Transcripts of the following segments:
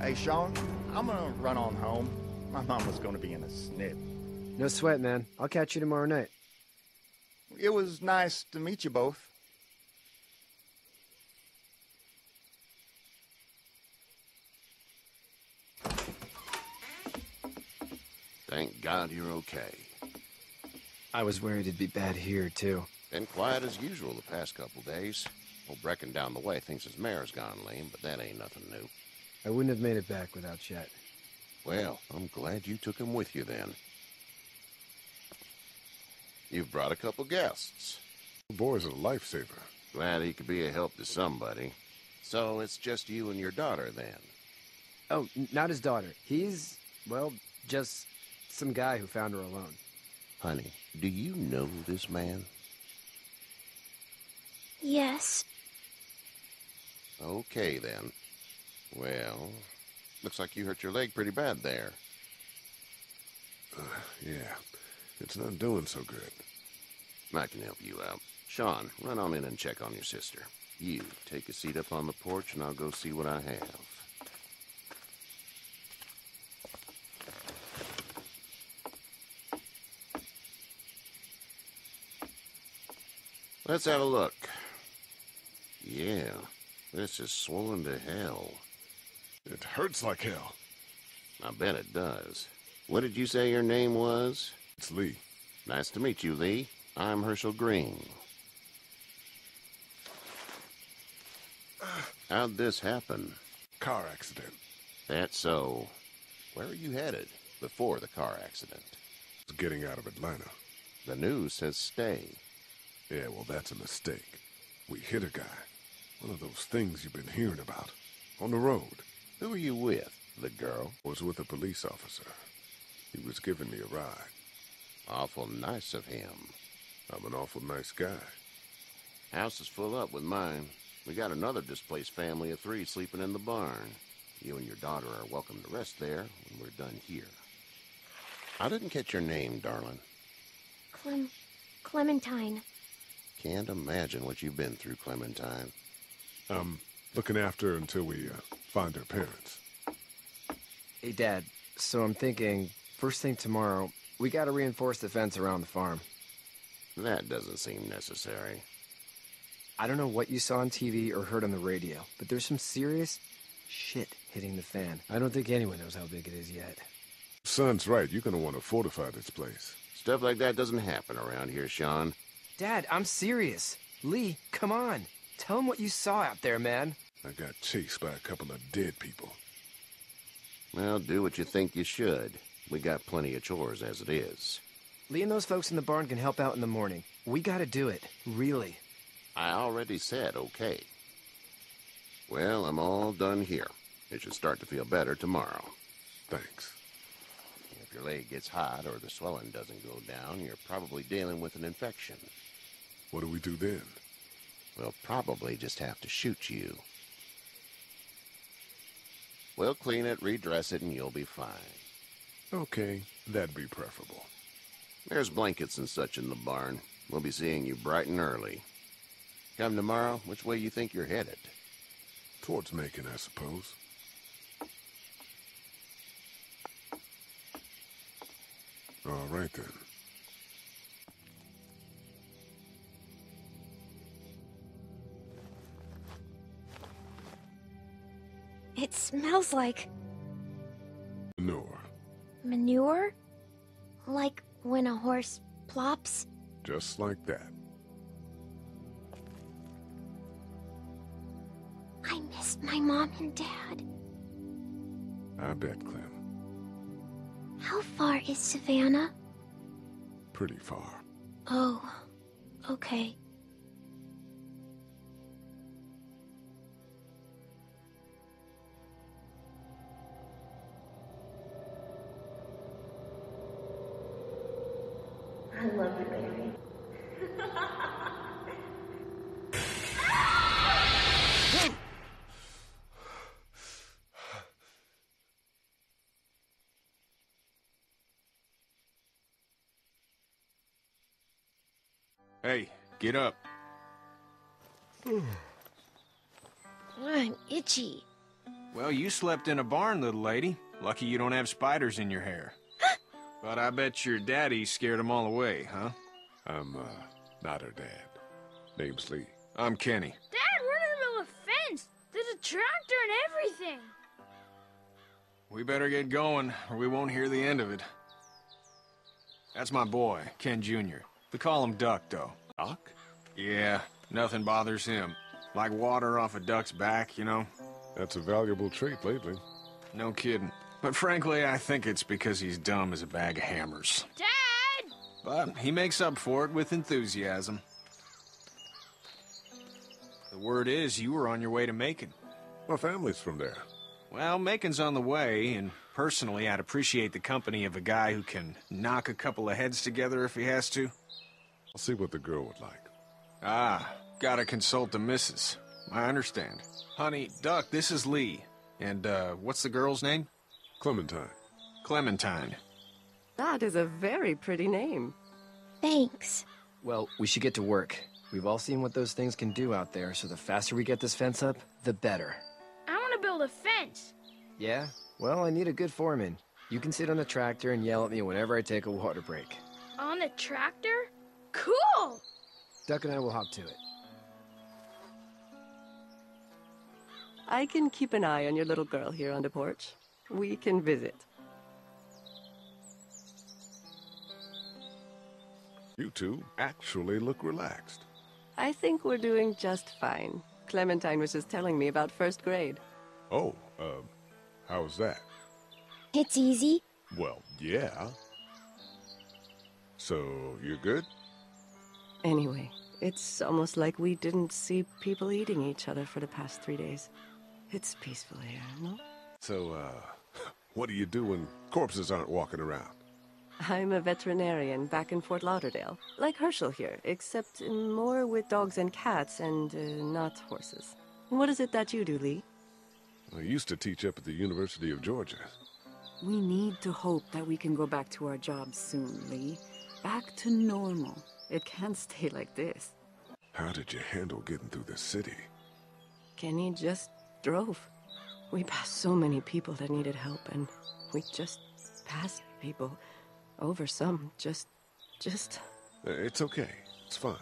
Hey, Sean, I'm gonna run on home. My mom was gonna be in a snip. No sweat, man. I'll catch you tomorrow night. It was nice to meet you both. Thank God you're okay. I was worried it'd be bad here, too. Been quiet as usual the past couple days. Old Brecken down the way thinks his mare's gone lame, but that ain't nothing new. I wouldn't have made it back without Chet. Well, I'm glad you took him with you then. You've brought a couple guests. The boy's a lifesaver. Glad he could be a help to somebody. So it's just you and your daughter then? Oh, not his daughter. He's, well, just some guy who found her alone. Honey, do you know this man? Yes. Okay, then. Well, looks like you hurt your leg pretty bad there. Yeah, it's not doing so good. I can help you out. Sean, run on in and check on your sister. You, take a seat up on the porch and I'll go see what I have. Let's have a look. Yeah, this is swollen to hell. It hurts like hell. I bet it does. What did you say your name was? It's Lee. Nice to meet you, Lee. I'm Herschel Green. How'd this happen? Car accident. That's so. Where are you headed before the car accident? It's getting out of Atlanta. The news says stay. Yeah, well, that's a mistake. We hit a guy. One of those things you've been hearing about. On the road. Who are you with? The girl? Was with a police officer. He was giving me a ride. Awful nice of him. I'm an awful nice guy. House is full up with mine. We got another displaced family of 3 sleeping in the barn. You and your daughter are welcome to rest there when we're done here. I didn't catch your name, darling. Clementine. Can't imagine what you've been through, Clementine. I'm looking after her until we find her parents. Hey, Dad, so I'm thinking, first thing tomorrow, we gotta reinforce the fence around the farm. That doesn't seem necessary. I don't know what you saw on TV or heard on the radio, but there's some serious shit hitting the fan. I don't think anyone knows how big it is yet. Son's right. You're gonna want to fortify this place. Stuff like that doesn't happen around here, Sean. Dad, I'm serious. Lee, come on. Tell him what you saw out there, man. I got chased by a couple of dead people. Well, do what you think you should. We got plenty of chores as it is. Lee and those folks in the barn can help out in the morning. We gotta do it. Really. I already said okay. Well, I'm all done here. It should start to feel better tomorrow. Thanks. If your leg gets hot or the swelling doesn't go down, you're probably dealing with an infection. What do we do then? We'll probably just have to shoot you. We'll clean it, redress it, and you'll be fine. Okay, that'd be preferable. There's blankets and such in the barn. We'll be seeing you bright and early. Come tomorrow, which way you think you're headed? Towards Macon, I suppose. All right, then. It smells like Manure. manure? Like when a horse plops? Just like that. I miss my mom and dad. I bet, Clem. How far is Savannah? Pretty far. Oh, okay. I love you, baby. Hey, get up. I'm itchy. Well, you slept in a barn, little lady. Lucky you don't have spiders in your hair. But I bet your daddy scared them all away, huh? I'm, not her dad. Name's Lee. I'm Kenny. Dad, we're in the middle of a fence. There's a tractor and everything. We better get going, or we won't hear the end of it. That's my boy, Ken Jr. We call him Duck, though. Doc? Yeah, nothing bothers him. Like water off a duck's back, you know? That's a valuable trait lately. No kidding. But frankly, I think it's because he's dumb as a bag of hammers. Dad! But he makes up for it with enthusiasm. The word is you were on your way to Macon. My family's from there. Well, Macon's on the way, and personally, I'd appreciate the company of a guy who can knock a couple of heads together if he has to. I'll see what the girl would like. Ah, gotta consult the missus. I understand. Honey, Duck, this is Lee. And, what's the girl's name? Clementine. Clementine. That is a very pretty name. Thanks. Well, we should get to work. We've all seen what those things can do out there, so the faster we get this fence up, the better. I want to build a fence. Yeah? Well, I need a good foreman. You can sit on the tractor and yell at me whenever I take a water break. On the tractor? Cool! Duck and I will hop to it. I can keep an eye on your little girl here on the porch. We can visit. You two actually look relaxed. I think we're doing just fine. Clementine was just telling me about first grade. Oh, how's that? It's easy. Well, yeah. So, you're good? Anyway, it's almost like we didn't see people eating each other for the past 3 days. It's peaceful here, no? So, what do you do when corpses aren't walking around? I'm a veterinarian back in Fort Lauderdale. Like Herschel here, except more with dogs and cats and not horses. What is it that you do, Lee? I used to teach up at the University of Georgia. We need to hope that we can go back to our jobs soon, Lee. Back to normal. It can't stay like this. How did you handle getting through the city? Kenny just drove. We passed so many people that needed help, and we just passed people. Over some, just... It's okay. It's fine.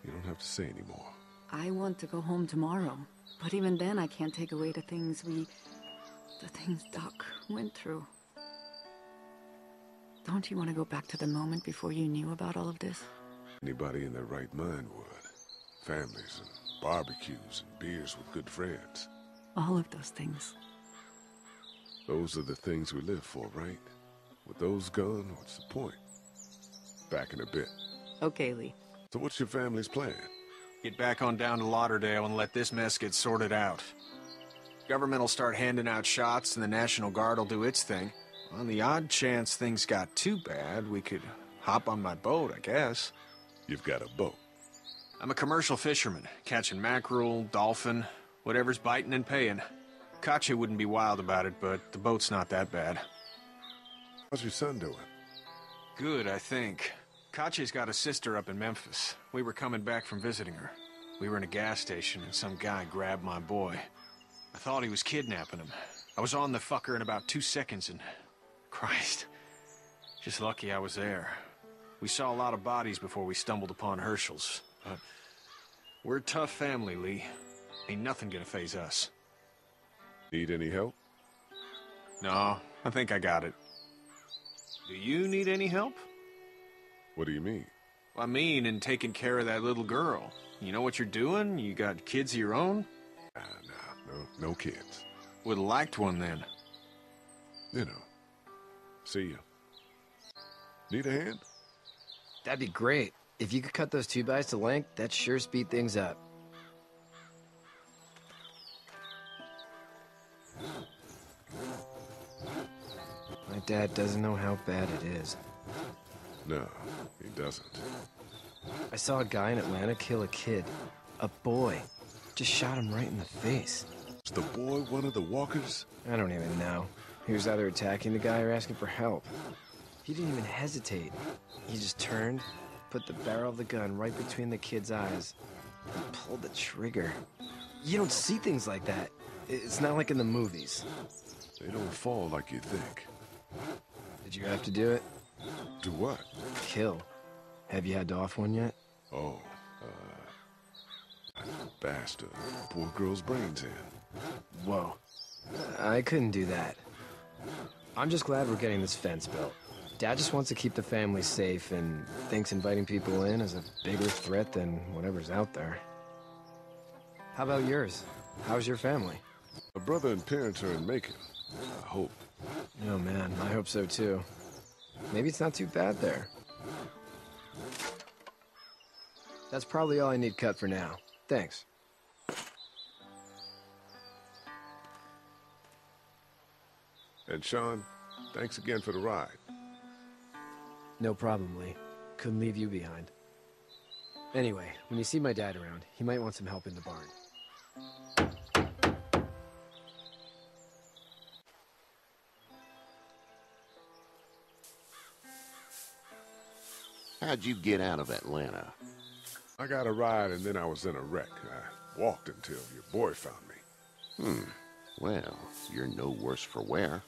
You don't have to say anymore. I want to go home tomorrow. But even then, I can't take away the things Doc went through. Don't you want to go back to the moment before you knew about all of this? Anybody in their right mind would. Families and barbecues and beers with good friends. All of those things. Those are the things we live for, right? With those gone, what's the point? Back in a bit. Okay, Lee. So what's your family's plan? Get back on down to Lauderdale and let this mess get sorted out. Government will start handing out shots and the National Guard will do its thing. On the odd chance things got too bad, we could hop on my boat, I guess. You've got a boat. I'm a commercial fisherman, catching mackerel, dolphin, whatever's biting and paying. Katya wouldn't be wild about it, but the boat's not that bad. How's your son doing? Good, I think. Katya's got a sister up in Memphis. We were coming back from visiting her. We were in a gas station and some guy grabbed my boy. I thought he was kidnapping him. I was on the fucker in about 2 seconds and... Christ. Just lucky I was there. We saw a lot of bodies before we stumbled upon Herschel's. But we're a tough family, Lee. Ain't nothing gonna faze us. Need any help? No, I think I got it. Do you need any help? What do you mean? I mean, in taking care of that little girl. You know what you're doing? You got kids of your own? No kids. Would've liked one then. You know. See you. Need a hand? That'd be great. If you could cut those 2x to length, that'd sure speed things up. My dad doesn't know how bad it is. No, he doesn't. I saw a guy in Atlanta kill a kid. A boy. Just shot him right in the face. Is the boy one of the walkers? I don't even know. He was either attacking the guy or asking for help. He didn't even hesitate. He just turned, put the barrel of the gun right between the kid's eyes, and pulled the trigger. You don't see things like that. It's not like in the movies. They don't fall like you think. Did you have to do it? Do what? Kill. Have you had to off one yet? Oh, I bashed a poor girl's brains in. Whoa. I couldn't do that. I'm just glad we're getting this fence built. Dad just wants to keep the family safe and thinks inviting people in is a bigger threat than whatever's out there. How about yours? How's your family? My brother and parents are in Macon. I hope. Oh man, I hope so too. Maybe it's not too bad there. That's probably all I need cut for now. Thanks. And Sean, thanks again for the ride. No problem, Lee. Couldn't leave you behind. Anyway, when you see my dad around, he might want some help in the barn. How'd you get out of Atlanta? I got a ride and then I was in a wreck. I walked until your boy found me. Well, you're no worse for wear.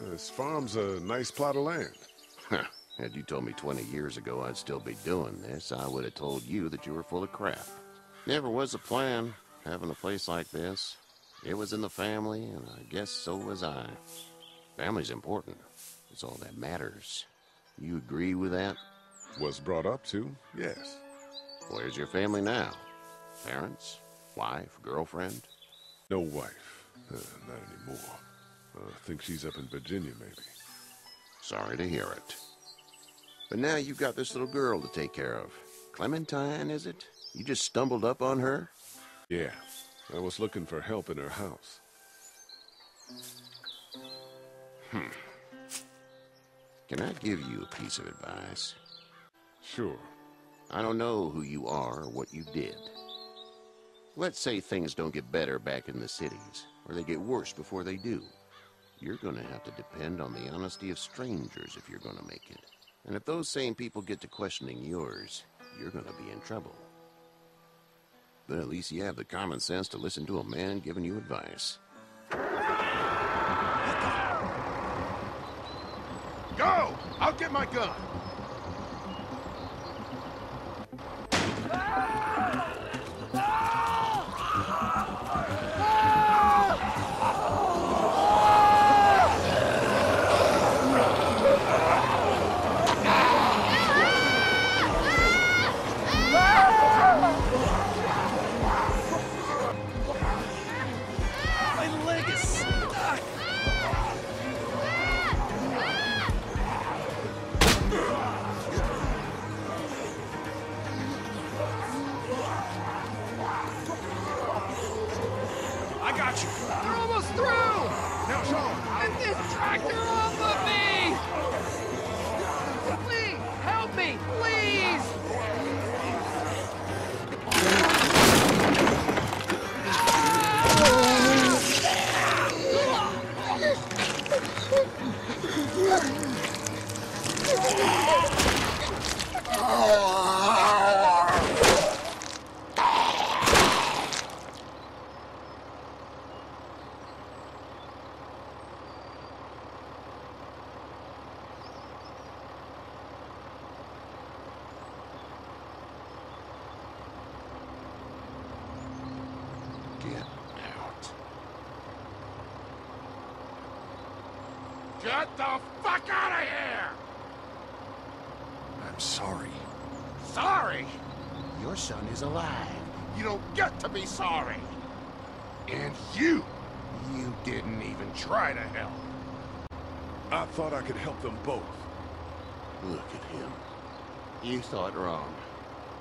This farm's a nice plot of land. Had you told me 20 years ago I'd still be doing this, I would have told you that you were full of crap. Never was a plan, having a place like this. It was in the family, and I guess so was I. Family's important. It's all that matters. You agree with that? Was brought up to, yes. Where's your family now? Parents? Wife? Girlfriend? No wife. Not anymore. I think she's up in Virginia, maybe. Sorry to hear it. But now you've got this little girl to take care of. Clementine, is it? You just stumbled up on her? Yeah. I was looking for help in her house. Can I give you a piece of advice? Sure. I don't know who you are or what you did. Let's say things don't get better back in the cities, or they get worse before they do. You're going to have to depend on the honesty of strangers if you're going to make it. And if those same people get to questioning yours, you're going to be in trouble. But at least you have the common sense to listen to a man giving you advice. Go! I'll get my gun! Get the fuck out of here! I'm sorry. Sorry? Your son is alive. You don't get to be sorry. And you didn't even try to help. I thought I could help them both. Look at him. You thought wrong.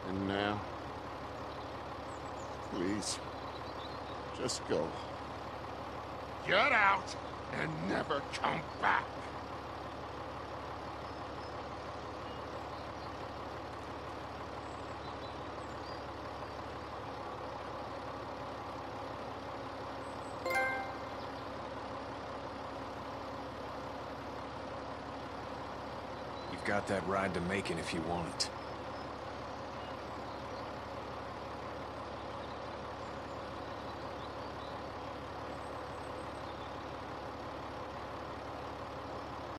And now? Please, just go. Get out and never come back. You've got that ride to Macon if you want it.